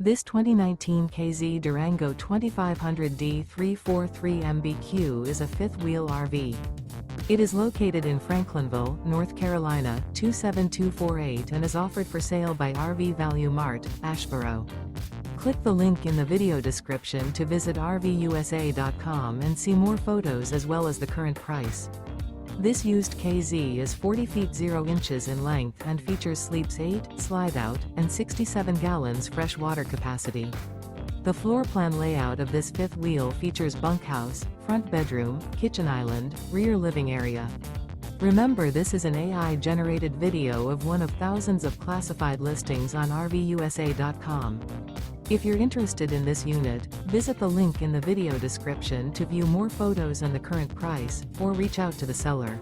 This 2019 K-Z Durango 2500D 343 MBQ is a fifth-wheel RV. It is located in Franklinville, North Carolina, 27248 and is offered for sale by RV Value Mart, Asheboro. Click the link in the video description to visit RVUSA.com and see more photos as well as the current price. This used K-Z is 40 feet 0 inches in length and features sleeps 8, slide-out, and 67 gallons fresh water capacity. The floor plan layout of this fifth wheel features bunkhouse, front bedroom, kitchen island, rear living area. Remember, this is an AI-generated video of one of thousands of classified listings on RVUSA.com. If you're interested in this unit, visit the link in the video description to view more photos and the current price, or reach out to the seller.